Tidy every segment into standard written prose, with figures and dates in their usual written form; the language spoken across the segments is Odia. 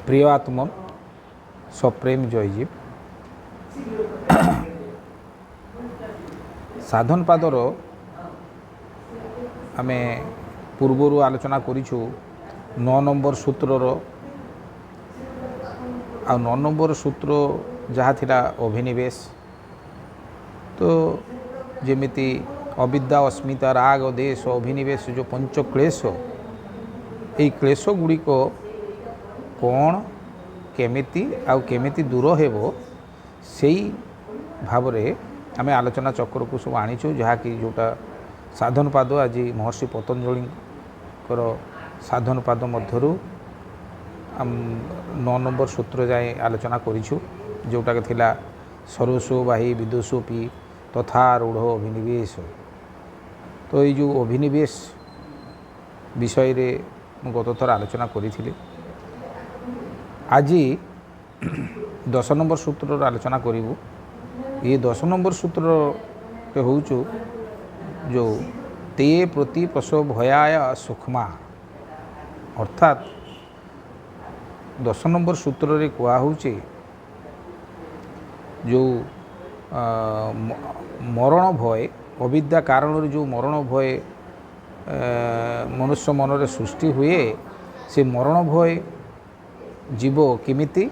প্রিয় আত্মন সপ্রেম জয়জীব সাধন পাদর আমি পূর্বর আলোচনা করিছু 9 নম্বর সূত্রর आ 9 নম্বর সূত্র যাহা থিলা অভিনিবেশ তো যেমিতি অবিদ্যা অস্মিতা রাগ দেশ অভিনিবেশ যে পঞ্চ ক্লেশ এই ক্লেশ গুড়িক কোণ কেমিতি আউ কেমিতি দূর হেব সেই ভাবরে আমি আলোচনা চক্রকু সব আনিছু যাহাকি যেটা সাধন পাদ আজ মহর্ষি পতঞ্জলিঙ্কর সাধন পাদ মধ্যরু 9 নম্বর সূত্র যাই আলোচনা করিছু যেটাকে থিলা সরসো বাহি বিদুষোপি তথা রূঢ় অভিনিবেশ তো এই যে অভিনিবেশ বিষয়ে গতথর আলোচনা করেছিলি আজি 10 নম্বর সূত্রর আলোচনা করিবু এই 10 নম্বর সূত্র হচ্ছে যে তে প্রতি প্রসব ভয়ায় সূক্ষ্মা অর্থাৎ 10 নম্বর সূত্রে কুয়া হচ্ছে যে মরণ ভয় অবিদ্যা কারণর যে মরণ ভয় মনুষ্য মনরে সৃষ্টি হুয়ে সে মরণ ভয় জীব কেমিতি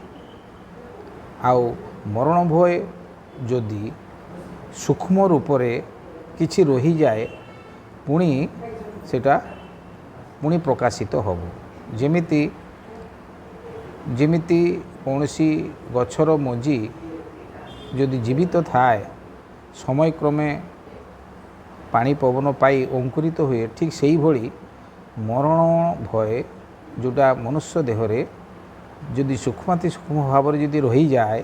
আউ মরণ ভয় যদি সূক্ষ্ম রূপরে কিছু রহি যায় পুଣି সেটা পুଣି প্রকাশিত হব যেমিতি যেমিতি কৌশি গছর মঞ্জি যদি জীবিত থায় সময়ক্রমে পানি পবন পাই অঙ্কুরিত হয়ে ঠিক সেইভাবে মরণ ভয় যেটা মনুষ্য দেহরে যদি সূক্ষ্মাতি সূক্ষ্ম ভাবে যদি রহি যায়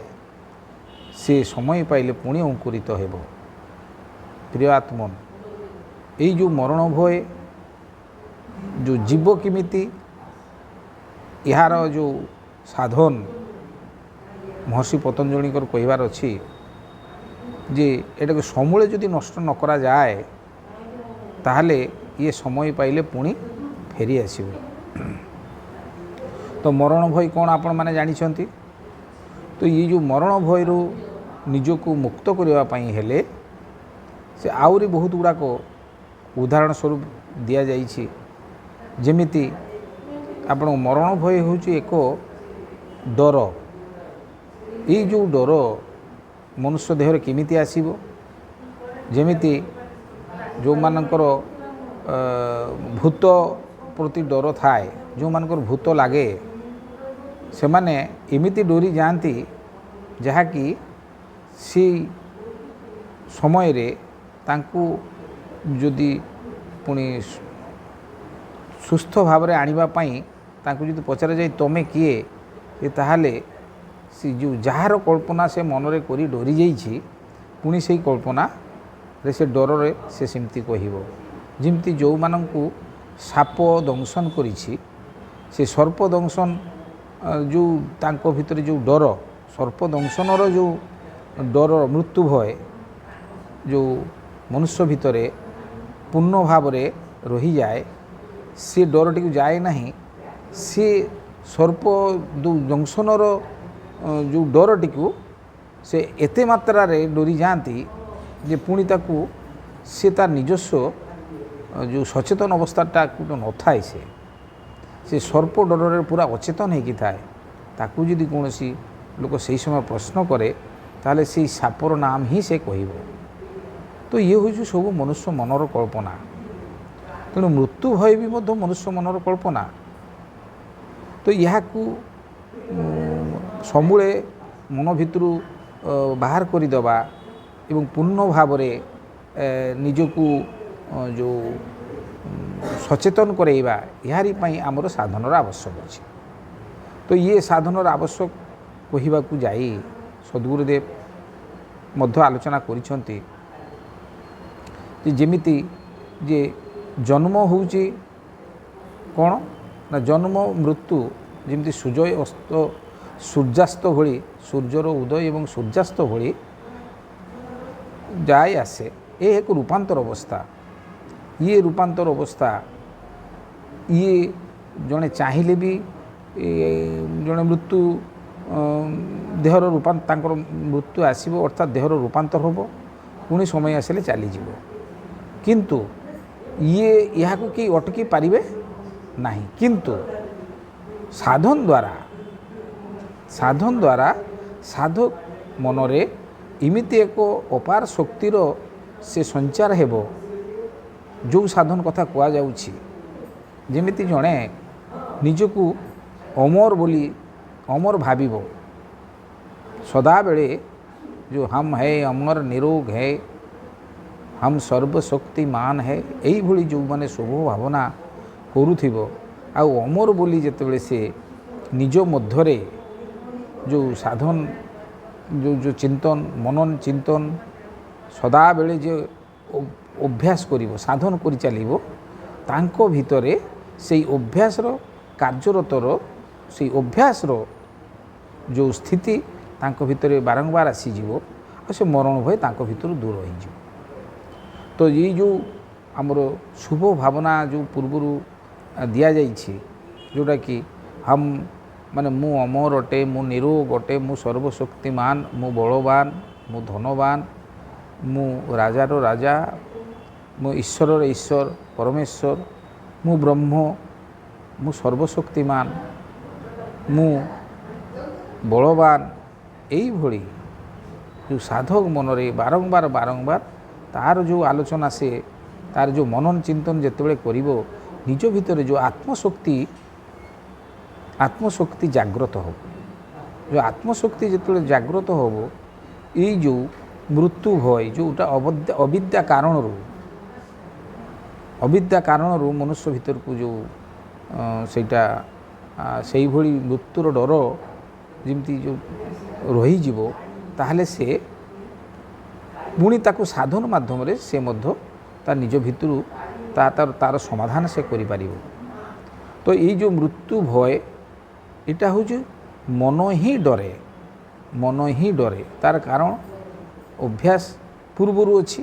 সে সময় পাইলে পুଣି অঙ্কুরিত হেব প্রিয় আত্মন এই যে মরণ ভয় যে জীব কেমিতি ইহার যে সাধন মহর্ষি পতঞ্জলিঙ্কর কহিবার অছি যে এটাকে সমূলে যদি নষ্ট ন করা যায় তাহলে ইয়ে সময় পাইলে পুଣି ফেরি আসবে তো মরণ ভয় কোণ আপন মানে জানিছন্তি তো ये जो मरण भयरू निजको मुक्त करने हेले से आउरी बहुत गुड़ाक उदाहरण स्वरूप दि जाइछि जेमिति आपण मरण भय हूँ एक डर ये जो डर मनुष्य देहर केमिति आसीबो जेमिति जो मानकर भूत प्रति डर थाए जो मानकर भूत लागे से माने एमिति डोरी जाती जहाँकि सी समय रे तांकु जदि पुणी सुस्थ भाव रे आनिबा पई तांकु जदि पचार जाए तमे किए ये ताहाले सी जो जହାର कल्पना से मनरे करी डोरी जाइछि पुणी से कल्पना रे से डर रे से सेमती कहिबो जेमती जो मानंकु साप दंशन करिछि से सर्प दंशन जो तांको भितर जो डर सर्प दंशनर जो डर मृत्यु भय जो मनुष्य भितर पूर्ण भाव रे रही जाए से डर टी जाए नहीं से सर्प जो दंशनर जो डर टी से एते मात्रा रे डरी जाती जे पुणी ताकू से तार निजस्व जो सचेतन अवस्थाटा न थाए से सर्प डर पूरा अचेतन होगी थाए ताकू जदि कौन लोक से समय प्रश्न करे ताहले से सापर नाम ही से कहब तो ये हूँ सब मनुष्य मनर कल्पना तेणु मृत्यु भय भी मनुष्य मनर कल्पना तो यहाँ समूले मन भितर बाहर करदेवा एवं पूर्ण भाव निजकू जो सचेतन करवा यारी आमर साधनर आवश्यक अच्छे तो ये साधनर आवश्यक कहवा जाई सद्गुरुदेव मध्य आलोचना करिसेंती जेमिति जे जन्म होउची कौन ना जन्म मृत्यु जेमिति सूर्य अस्त सूर्यास्त भली सूर्यर उदय एवं सूर्यास्त भली जाए आसे ये एक रूपांतर अवस्था ये रूपांतर अवस्था ये जड़े चाहिए भी ଜଣେ ମୃତ୍ୟୁ ଦେହର ତାଙ୍କର ମୃତ୍ୟୁ ଆସିବ ଅର୍ଥାତ୍ ଦେହର ରୂପାନ୍ତର ହେବ, ପୁଣି ସମୟ ଆସିଲେ ଚାଲିଯିବ। କିନ୍ତୁ ଏହାକୁ କେହି ଅଟକି ପାରିବେ ନାହିଁ। କିନ୍ତୁ ସାଧନ ଦ୍ୱାରା ସାଧକ ମନରେ ଏମିତି ଏକ ଅପାର ଶକ୍ତିର ସେ ସଞ୍ଚାର ହେବ, ଯେଉଁ ସାଧନ କଥା କୁହାଯାଉଛି। ଯେମିତି ଜଣେ ନିଜକୁ ଅମର ଭାବିବ, ସଦାବେଳେ ଯେଉଁ ହମ୍ ହେ ଅମର ନିରୋଗ ହେ, ହମ୍ ସର୍ବଶକ୍ତିମାନ ହେ, ଏଇଭଳି ଯେଉଁମାନେ ଶୁଭ ଭାବନା କରୁଥିବ, ଆଉ ଅମର ବୋଲି ଯେତେବେଳେ ସେ ନିଜ ମଧ୍ୟରେ ଯେଉଁ ସାଧନ ଯେଉଁ ଚିନ୍ତନ ମନନ ଚିନ୍ତନ ସଦାବେଳେ ଯେ ଅଭ୍ୟାସ କରିବ, ସାଧନ କରି ଚାଲିବ, ତାଙ୍କ ଭିତରେ ସେଇ ଅଭ୍ୟାସର କାର୍ଯ୍ୟରତର ସେଇ ଅଭ୍ୟାସର ଯେଉଁ ସ୍ଥିତି ତାଙ୍କ ଭିତରେ ବାରମ୍ବାର ଆସିଯିବ, ଆଉ ସେ ମରଣ ଭୟ ତାଙ୍କ ଭିତରୁ ଦୂର ହୋଇଯିବ। ତ ଏଇ ଯେଉଁ ଆମର ଶୁଭ ଭାବନା ଯେଉଁ ପୂର୍ବରୁ ଦିଆଯାଇଛି, ଯେଉଁଟାକି ହମ୍ ମାନେ ମୁଁ ଅମର ଅଟେ, ମୁଁ ନିରୋଗ ଅଟେ, ମୁଁ ସର୍ବଶକ୍ତିମାନ, ମୁଁ ବଳବାନ, ମୁଁ ଧନବାନ, ମୁଁ ରାଜାର ରାଜା, ମୁଁ ଈଶ୍ୱରର ଈଶ୍ୱର ପରମେଶ୍ୱର, ମୁଁ ବ୍ରହ୍ମ, ମୁଁ ସର୍ବଶକ୍ତିମାନ, ମୁଁ ବଳବାନ, ଏଇଭଳି ଯେଉଁ ସାଧକ ମନରେ ବାରମ୍ବାର ତାର ଯେଉଁ ଆଲୋଚନା ସେ ତାର ଯେଉଁ ମନନ ଚିନ୍ତନ ଯେତେବେଳେ କରିବ, ନିଜ ଭିତରେ ଯେଉଁ ଆତ୍ମଶକ୍ତି ଜାଗ୍ରତ ହେବ। ଯେଉଁ ଆତ୍ମଶକ୍ତି ଯେତେବେଳେ ଜାଗ୍ରତ ହେବ, ଏଇ ଯେଉଁ ମୃତ୍ୟୁ ଭୟ ଯେଉଁଟା ଅବିଦ୍ୟା କାରଣରୁ ମନୁଷ୍ୟ ଭିତରକୁ ଯେଉଁ ସେଇଟା ସେଇଭଳି ମୃତ୍ୟୁର ଡର ଯେମିତି ଯେଉଁ ରହିଯିବ, ତାହେଲେ ସେ ପୁଣି ତାକୁ ସାଧନ ମାଧ୍ୟମରେ ସେ ମଧ୍ୟ ତା ନିଜ ଭିତରୁ ତାର ସମାଧାନ ସେ କରିପାରିବ। ତ ଏଇ ଯେଉଁ ମୃତ୍ୟୁ ଭୟ, ଏଇଟା ହେଉଛି ମନ ହିଁ ଡରେ। ତାର କାରଣ ଅଭ୍ୟାସ ପୂର୍ବରୁ ଅଛି।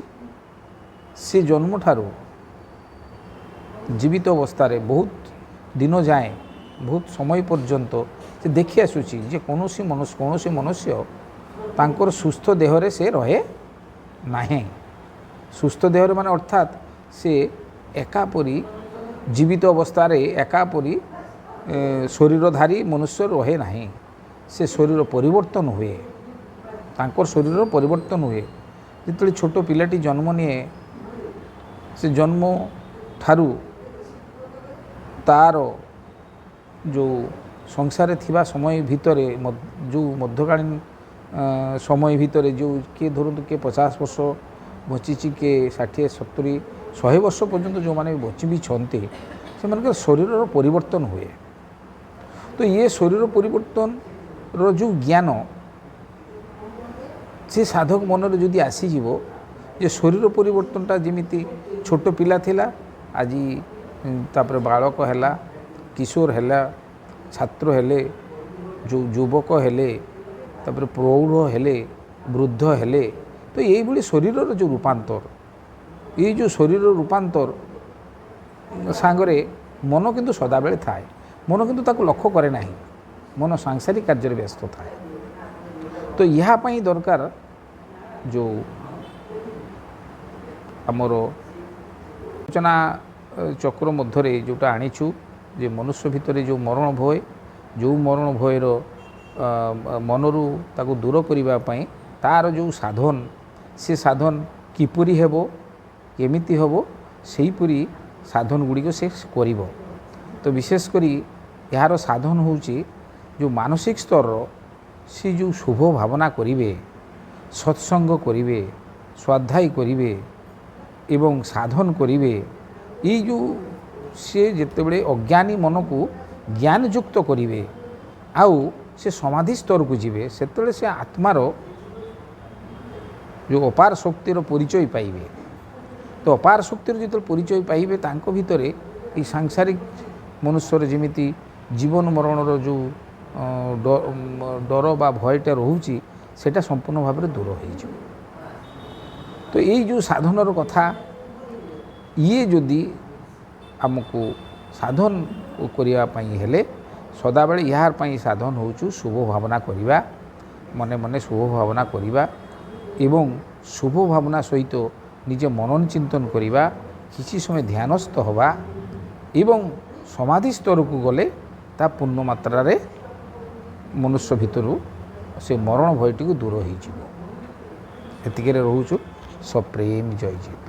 ସେ ଜନ୍ମଠାରୁ ଜୀବିତ ଅବସ୍ଥାରେ ବହୁତ ଦିନ ଯାଏଁ, ବହୁତ ସମୟ ପର୍ଯ୍ୟନ୍ତ ସେ ଦେଖି ଆସୁଛି ଯେ କୌଣସି ମନୁଷ୍ୟ ତାଙ୍କର ସୁସ୍ଥ ଦେହରେ ସେ ରହେ ନାହିଁ। ସୁସ୍ଥ ଦେହରେ ମାନେ ଅର୍ଥାତ୍ ସେ ଏକାପରି ଜୀବିତ ଅବସ୍ଥାରେ ଏକାପରି ଶରୀରଧାରୀ ମନୁଷ୍ୟ ରହେ ନାହିଁ। ସେ ଶରୀର ପରିବର୍ତ୍ତନ ହୁଏ, ତାଙ୍କର ଶରୀରର ପରିବର୍ତ୍ତନ ହୁଏ। ଯେତେବେଳେ ଛୋଟ ପିଲାଟି ଜନ୍ମ ନିଏ, ସେ ଜନ୍ମ ଠାରୁ ତାର ଯେଉଁ ସଂସାରରେ ଥିବା ସମୟ ଭିତରେ ଯେଉଁ ମଧ୍ୟକାଳୀନ ସମୟ ଭିତରେ ଯେଉଁ କିଏ ଧରନ୍ତୁ କିଏ 50 ବର୍ଷ ବଞ୍ଚିଛି, କିଏ 60, 70, 100 ବର୍ଷ ପର୍ଯ୍ୟନ୍ତ ଯେଉଁମାନେ ବଞ୍ଚିଛନ୍ତି, ସେମାନଙ୍କର ଶରୀରର ପରିବର୍ତ୍ତନ ହୁଏ। ତ ଇଏ ଶରୀର ପରିବର୍ତ୍ତନର ଯେଉଁ ଜ୍ଞାନ ସେ ସାଧକ ମନରେ ଯଦି ଆସିଯିବ, ଯେ ଶରୀର ପରିବର୍ତ୍ତନଟା ଯେମିତି ଛୋଟ ପିଲା ଥିଲା, ଆଜି ତାପରେ ବାଳକ ହେଲା, କିଶୋର ହେଲା, ଛାତ୍ର ହେଲେ, ଯେଉଁ ଯୁବକ ହେଲେ, ତାପରେ ପ୍ରୌଢ଼ ହେଲେ, ବୃଦ୍ଧ ହେଲେ, ତ ଏଇଭଳି ଶରୀରର ଯେଉଁ ରୂପାନ୍ତର, ଏଇ ଯେଉଁ ଶରୀରର ରୂପାନ୍ତର ସାଙ୍ଗରେ ମନ କିନ୍ତୁ ସଦାବେଳେ ଥାଏ। ମନ କିନ୍ତୁ ତାକୁ ଲକ୍ଷ୍ୟ କରେ ନାହିଁ, ମନ ସାଂସାରିକ କାର୍ଯ୍ୟରେ ବ୍ୟସ୍ତ ଥାଏ। ତ ଏହା ପାଇଁ ଦରକାର ଯେଉଁ ଆମର ଆଲୋଚନା ଚକ୍ର ମଧ୍ୟରେ ଯେଉଁଟା ଆଣିଛୁ, ଯେ ମନୁଷ୍ୟ ଭିତରେ ଯେଉଁ ମରଣ ଭୟର ମନରୁ ତାକୁ ଦୂର କରିବା ପାଇଁ ତାର ଯେଉଁ ସାଧନ, ସେ ସାଧନ କିପରି ହେବ, କେମିତି ହେବ, ସେହିପରି ସାଧନ ଗୁଡ଼ିକ ସେ କରିବ। ତ ବିଶେଷ କରି ଏହାର ସାଧନ ହେଉଛି ଯେଉଁ ମାନସିକ ସ୍ତରର ସେ ଯେଉଁ ଶୁଭ ଭାବନା କରିବେ, ସତ୍ସଙ୍ଗ କରିବେ, ସ୍ୱାଧ୍ୟାୟ କରିବେ ଏବଂ ସାଧନ କରିବେ। ଏଇ ଯେଉଁ ସେ ଯେତେବେଳେ ଅଜ୍ଞାନୀ ମନକୁ ଜ୍ଞାନଯୁକ୍ତ କରିବେ, ଆଉ ସେ ସମାଧି ସ୍ତରକୁ ଯିବେ, ସେତେବେଳେ ସେ ଆତ୍ମାର ଯେଉଁ ଅପାର ଶକ୍ତିର ପରିଚୟ ପାଇବେ। ତ ଅପାର ଶକ୍ତିର ଯେତେବେଳେ ପରିଚୟ ପାଇବେ, ତାଙ୍କ ଭିତରେ এই ସାଂସାରିକ ମନୁଷ୍ୟର ଯେମିତି ଜୀବନ ମରଣର ଯେଉଁ ଡର ବା ଭୟଟା ରହୁଛି, ସେଇଟା ସମ୍ପୂର୍ଣ୍ଣ ଭାବରେ ଦୂର ହୋଇଯିବ। ତ ଏଇ ଯେଉଁ ସାଧନର କଥା, ଇଏ ଯଦି ଆମକୁ ସାଧନ କରିବା ପାଇଁ ହେଲେ ସଦାବେଳେ ଏହାର ପାଇଁ ସାଧନ ହେଉଛୁ ଶୁଭ ଭାବନା କରିବା, ମନେ ମନେ ଶୁଭ ଭାବନା କରିବା ଏବଂ ଶୁଭ ଭାବନା ସହିତ ନିଜ ମନନ ଚିନ୍ତନ କରିବା, କିଛି ସମୟ ଧ୍ୟାନସ୍ଥ ହେବା ଏବଂ ସମାଧି ସ୍ତରକୁ ଗଲେ ତା ପୂର୍ଣ୍ଣ ମାତ୍ରାରେ ମନୁଷ୍ୟ ଭିତରୁ ସେ ମରଣ ଭୟଟିକୁ ଦୂର ହୋଇଯିବ। ଏତିକିରେ ରହୁଛୁ। ସପ୍ରେମ ଜୟ ଜୟ।